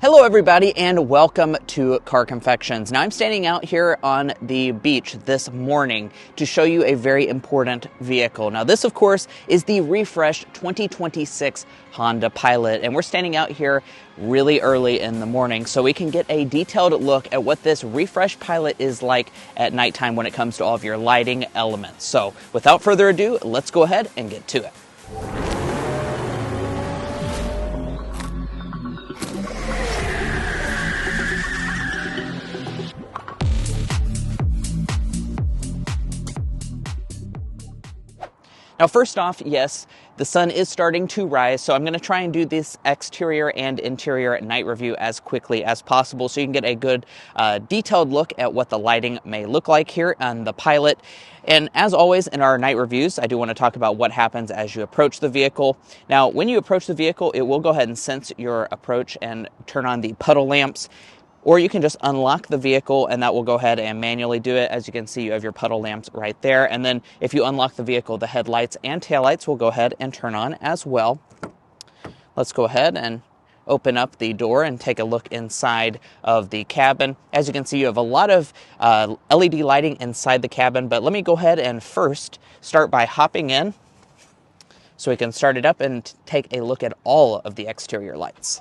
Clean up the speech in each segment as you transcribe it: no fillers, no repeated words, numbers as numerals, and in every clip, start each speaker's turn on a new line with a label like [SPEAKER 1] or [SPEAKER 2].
[SPEAKER 1] Hello everybody and welcome to Car Confections. Now I'm standing out here on the beach this morning to show you a very important vehicle. Now this of course is the refreshed 2026 Honda Pilot, and we're standing out here really early in the morning so we can get a detailed look at what this refreshed Pilot is like at nighttime when it comes to all of your lighting elements. So without further ado, let's go ahead and get to it. Now first off, yes, the sun is starting to rise, so I'm going to try and do this exterior and interior night review as quickly as possible so you can get a good detailed look at what the lighting may look like here on the Pilot. And as always in our night reviews, I do want to talk about what happens as you approach the vehicle. Now when you approach the vehicle, it will go ahead and sense your approach and turn on the puddle lamps. Or you can just unlock the vehicle and that will go ahead and manually do it. As you can see, you have your puddle lamps right there. And then if you unlock the vehicle, the headlights and taillights will go ahead and turn on as well. Let's go ahead and open up the door and take a look inside of the cabin. As you can see, you have a lot of LED lighting inside the cabin, but let me go ahead and first start by hopping in so we can start it up and take a look at all of the exterior lights.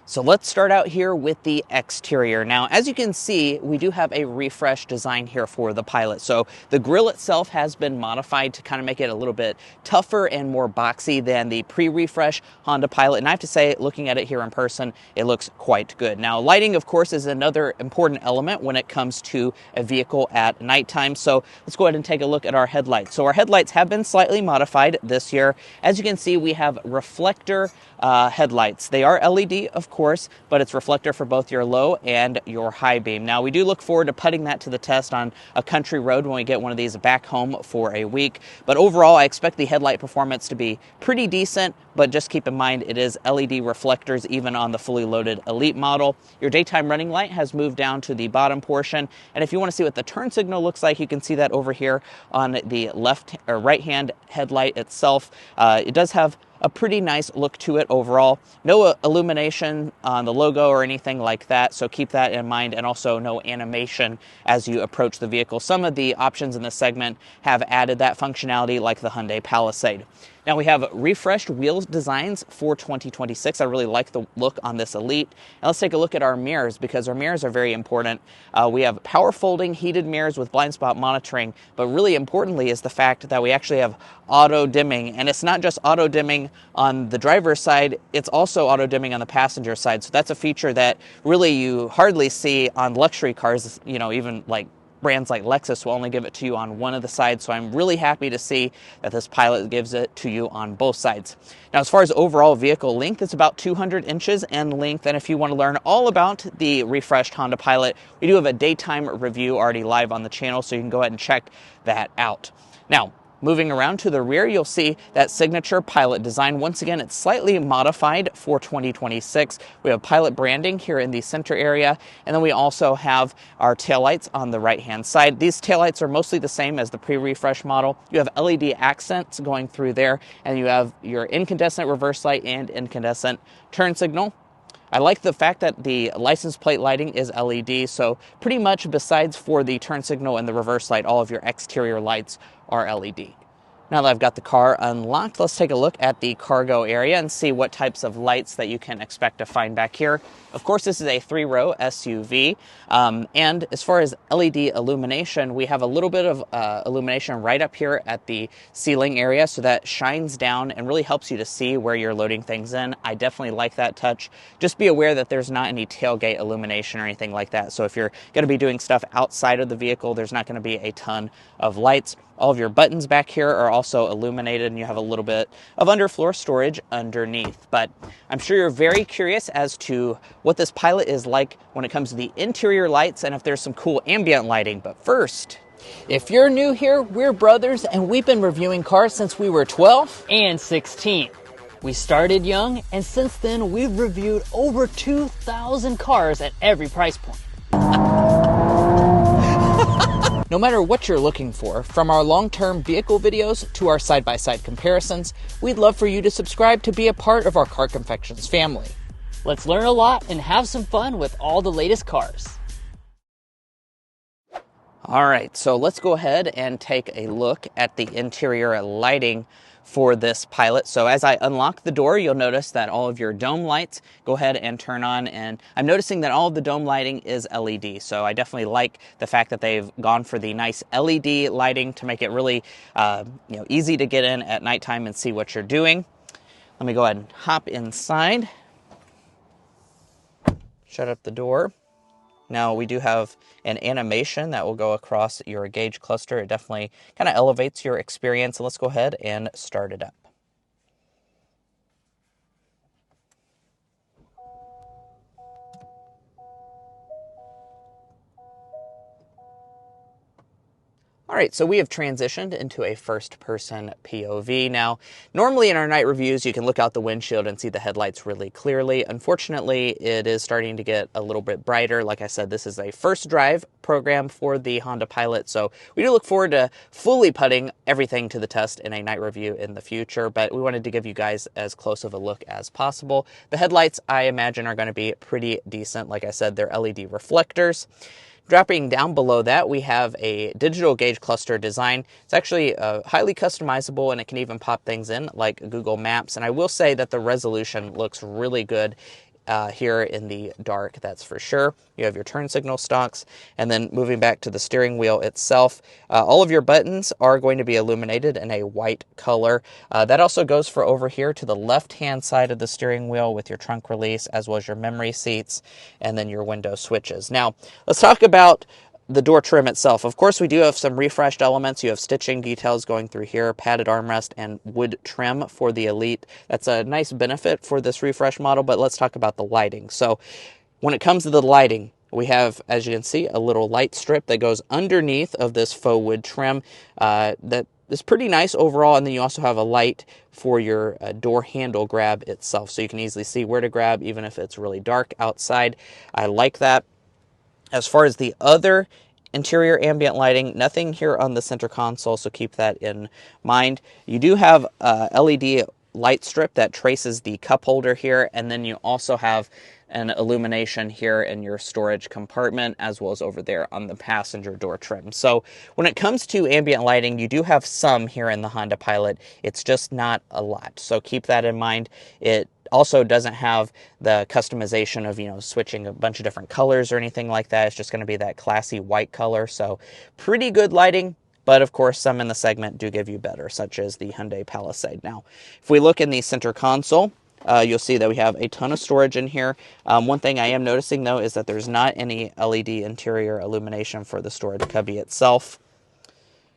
[SPEAKER 1] So let's start out here with the exterior. Now, as you can see, we do have a refreshed design here for the Pilot. So the grille itself has been modified to kind of make it a little bit tougher and more boxy than the pre-refresh Honda Pilot. And I have to say, looking at it here in person, it looks quite good. Now, lighting, of course, is another important element when it comes to a vehicle at nighttime. So let's go ahead and take a look at our headlights. So our headlights have been slightly modified this year. As you can see, we have reflector headlights. They are LED, of course, but it's reflector for both your low and your high beam. Now, we do look forward to putting that to the test on a country road when we get one of these back home for a week. But overall, I expect the headlight performance to be pretty decent, but just keep in mind it is LED reflectors even on the fully loaded Elite model. Your daytime running light has moved down to the bottom portion, and if you want to see what the turn signal looks like, you can see that over here on the left or right hand headlight itself. It does have a pretty nice look to it overall. No illumination on the logo or anything like that, so keep that in mind, and also no animation as you approach the vehicle. Some of the options in this segment have added that functionality, like the Hyundai Palisade. Now we have refreshed wheels designs for 2026. I really like the look on this Elite. And let's take a look at our mirrors, because our mirrors are very important. We have power folding heated mirrors with blind spot monitoring, but really importantly is the fact that we actually have auto dimming. And it's not just auto dimming on the driver's side, it's also auto dimming on the passenger side. So that's a feature that really you hardly see on luxury cars, you know, even like brands like Lexus will only give it to you on one of the sides, so I'm really happy to see that this Pilot gives it to you on both sides. Now, as far as overall vehicle length, it's about 200 inches in length, and if you want to learn all about the refreshed Honda Pilot, we do have a daytime review already live on the channel, so you can go ahead and check that out. Now, moving around to the rear, you'll see that signature Pilot design. Once again, it's slightly modified for 2026. We have Pilot branding here in the center area, and then we also have our taillights on the right-hand side. These taillights are mostly the same as the pre-refresh model. You have LED accents going through there, and you have your incandescent reverse light and incandescent turn signal. I like the fact that the license plate lighting is LED, so pretty much besides for the turn signal and the reverse light, all of your exterior lights are LED. Now that I've got the car unlocked, let's take a look at the cargo area and see what types of lights that you can expect to find back here. Of course, this is a 3-row SUV, and as far as LED illumination, we have a little bit of illumination right up here at the ceiling area, so that shines down and really helps you to see where you're loading things in. I definitely like that touch. Just be aware that there's not any tailgate illumination or anything like that, so if you're going to be doing stuff outside of the vehicle, there's not going to be a ton of lights. All of your buttons back here are also illuminated, and you have a little bit of underfloor storage underneath. But I'm sure you're very curious as to what this Pilot is like when it comes to the interior lights and if there's some cool ambient lighting. But first, if you're new here, we're brothers, and we've been reviewing cars since we were 12
[SPEAKER 2] and 16. We started young, and since then we've reviewed over 2,000 cars at every price point. No matter what you're looking for, from our long-term vehicle videos to our side-by-side comparisons, we'd love for you to subscribe to be a part of our Car Confections family. Let's learn a lot and have some fun with all the latest cars.
[SPEAKER 1] All right, so let's go ahead and take a look at the interior lighting for this Pilot. So as I unlock the door, you'll notice that all of your dome lights go ahead and turn on, and I'm noticing that all of the dome lighting is LED. So I definitely like the fact that they've gone for the nice LED lighting to make it really easy to get in at nighttime and see what you're doing. Let me go ahead and hop inside. Shut up the door. Now we do have an animation that will go across your gauge cluster. It definitely kind of elevates your experience. So let's go ahead and start it up. All right, so we have transitioned into a first-person POV. Now, normally in our night reviews, you can look out the windshield and see the headlights really clearly. Unfortunately, it is starting to get a little bit brighter. Like I said, this is a first drive program for the Honda Pilot, so we do look forward to fully putting everything to the test in a night review in the future, but we wanted to give you guys as close of a look as possible. The headlights, I imagine, are going to be pretty decent. Like I said, they're LED reflectors. Dropping down below that, we have a digital gauge cluster design. It's actually highly customizable, and it can even pop things in like Google Maps. And I will say that the resolution looks really good here in the dark, that's for sure. You have your turn signal stalks, and then moving back to the steering wheel itself, all of your buttons are going to be illuminated in a white color. That also goes for over here to the left-hand side of the steering wheel with your trunk release, as well as your memory seats, and then your window switches. Now, let's talk about the door trim itself. Of course, we do have some refreshed elements. You have stitching details going through here, padded armrest, and wood trim for the Elite. That's a nice benefit for this refresh model, but let's talk about the lighting. So when it comes to the lighting, we have, as you can see, a little light strip that goes underneath of this faux wood trim that is pretty nice overall, and then you also have a light for your door handle grab itself, so you can easily see where to grab even if it's really dark outside. I like that. As far as the other interior ambient lighting, nothing here on the center console, so keep that in mind. You do have a LED light strip that traces the cup holder here, and then you also have an illumination here in your storage compartment, as well as over there on the passenger door trim. So when it comes to ambient lighting, you do have some here in the Honda Pilot. It's just not a lot, so keep that in mind. It also doesn't have the customization of, switching a bunch of different colors or anything like that. It's just going to be that classy white color. So pretty good lighting, but of course some in the segment do give you better, such as the Hyundai Palisade. Now, if we look in the center console, you'll see that we have a ton of storage in here. One thing I am noticing, though, is that there's not any LED interior illumination for the storage cubby itself.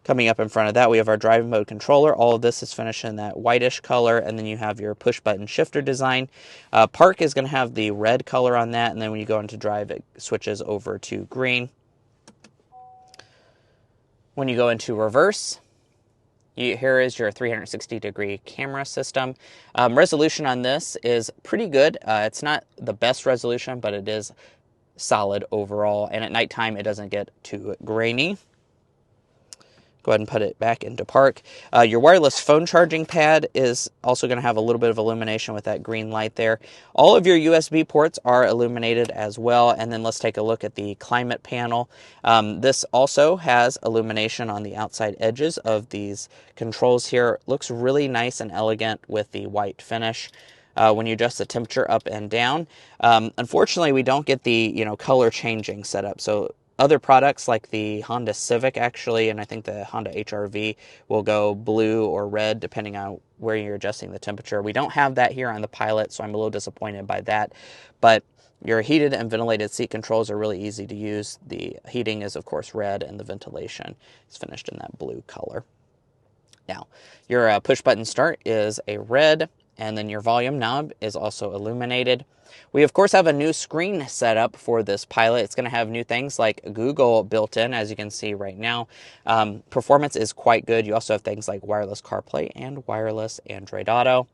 [SPEAKER 1] Coming up in front of that, we have our drive mode controller. All of this is finished in that whitish color, and then you have your push-button shifter design. Park is going to have the red color on that, and then when you go into drive, it switches over to green. When you go into reverse, here is your 360-degree camera system. Resolution on this is pretty good. It's not the best resolution, but it is solid overall, and at nighttime, it doesn't get too grainy. Go ahead and put it back into park. Your wireless phone charging pad is also going to have a little bit of illumination with that green light there. All of your USB ports are illuminated as well. And then let's take a look at the climate panel. This also has illumination on the outside edges of these controls here. Looks really nice and elegant with the white finish. When you adjust the temperature up and down, unfortunately, we don't get the color changing setup. So other products like the Honda Civic, actually, and I think the Honda HR-V will go blue or red depending on where you're adjusting the temperature. We don't have that here on the Pilot, so I'm a little disappointed by that. But your heated and ventilated seat controls are really easy to use. The heating is, of course, red, and the ventilation is finished in that blue color. Now, your push-button start is a red, and then your volume knob is also illuminated. We, of course, have a new screen set up for this Pilot. It's going to have new things like Google built in, as you can see right now. Performance is quite good. You also have things like wireless CarPlay and wireless Android Auto.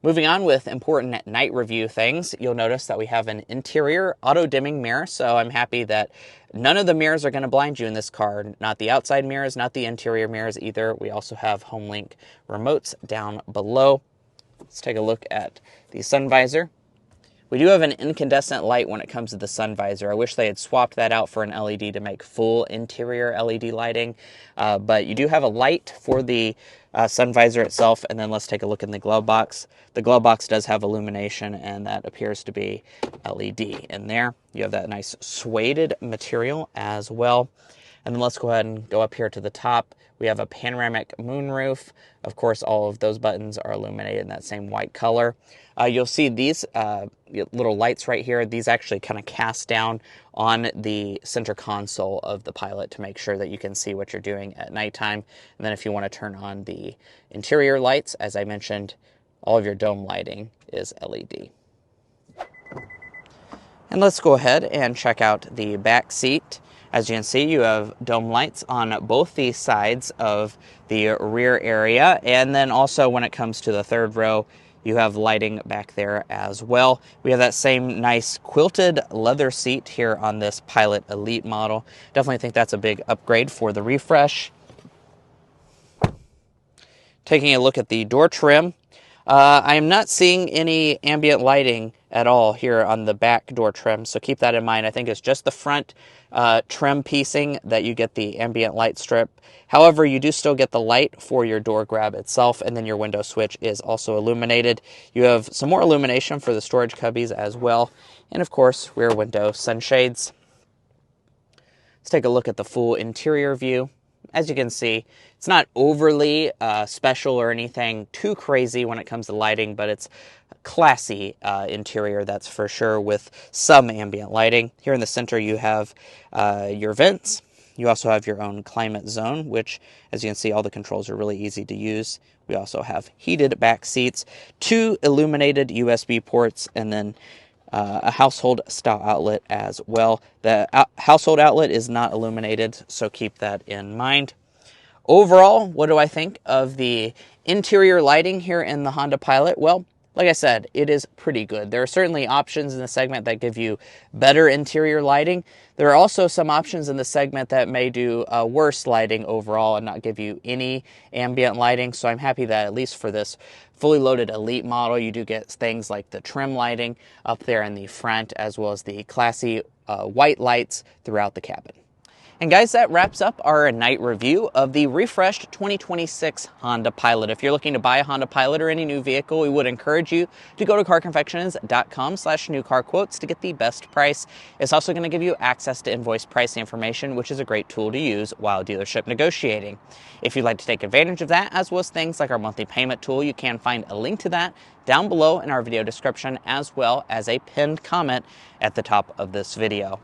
[SPEAKER 1] Moving on with important night review things, you'll notice that we have an interior auto-dimming mirror, so I'm happy that none of the mirrors are going to blind you in this car. Not the outside mirrors, not the interior mirrors either. We also have HomeLink remotes down below. Let's take a look at the sun visor. We do have an incandescent light when it comes to the sun visor. I wish they had swapped that out for an LED to make full interior LED lighting, but you do have a light for the sun visor itself. And then let's take a look in the glove box. The glove box does have illumination, and that appears to be LED in there. You have that nice suede material as well. And then let's go ahead and go up here to the top. We have a panoramic moonroof. Of course, all of those buttons are illuminated in that same white color. You'll see these little lights right here. These actually kind of cast down on the center console of the Pilot to make sure that you can see what you're doing at nighttime. And then if you want to turn on the interior lights, as I mentioned, all of your dome lighting is LED. And let's go ahead and check out the back seat. As you can see, you have dome lights on both the sides of the rear area. And then also when it comes to the third row, you have lighting back there as well. We have that same nice quilted leather seat here on this Pilot Elite model. Definitely think that's a big upgrade for the refresh. Taking a look at the door trim. I am not seeing any ambient lighting at all here on the back door trim, so keep that in mind. I think it's just the front trim piecing that you get the ambient light strip. However, you do still get the light for your door grab itself, and then your window switch is also illuminated. You have some more illumination for the storage cubbies as well, and of course, rear window sunshades. Let's take a look at the full interior view. As you can see, it's not overly special or anything too crazy when it comes to lighting, but it's a classy interior, that's for sure, with some ambient lighting. Here in the center, you have your vents. You also have your own climate zone, which, as you can see, all the controls are really easy to use. We also have heated back seats, 2 illuminated USB ports, and then a household style outlet as well. The household outlet is not illuminated, so keep that in mind. Overall, what do I think of the interior lighting here in the Honda Pilot? Well, like I said, it is pretty good. There are certainly options in the segment that give you better interior lighting. There are also some options in the segment that may do worse lighting overall and not give you any ambient lighting. So I'm happy that at least for this fully loaded Elite model, you do get things like the trim lighting up there in the front, as well as the classy white lights throughout the cabin. And guys, that wraps up our night review of the refreshed 2026 Honda Pilot. If you're looking to buy a Honda Pilot or any new vehicle, we would encourage you to go to carconfections.com/newcarquotes to get the best price. It's also going to give you access to invoice pricing information, which is a great tool to use while dealership negotiating. If you'd like to take advantage of that, as well as things like our monthly payment tool, you can find a link to that down below in our video description, as well as a pinned comment at the top of this video.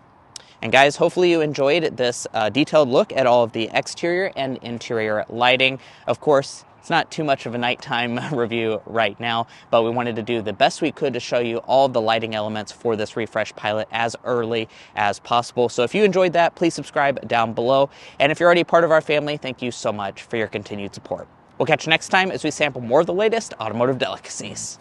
[SPEAKER 1] And guys, hopefully you enjoyed this detailed look at all of the exterior and interior lighting. Of course, it's not too much of a nighttime review right now, but we wanted to do the best we could to show you all the lighting elements for this refreshed Pilot as early as possible. So if you enjoyed that, please subscribe down below. And if you're already part of our family, thank you so much for your continued support. We'll catch you next time as we sample more of the latest automotive delicacies.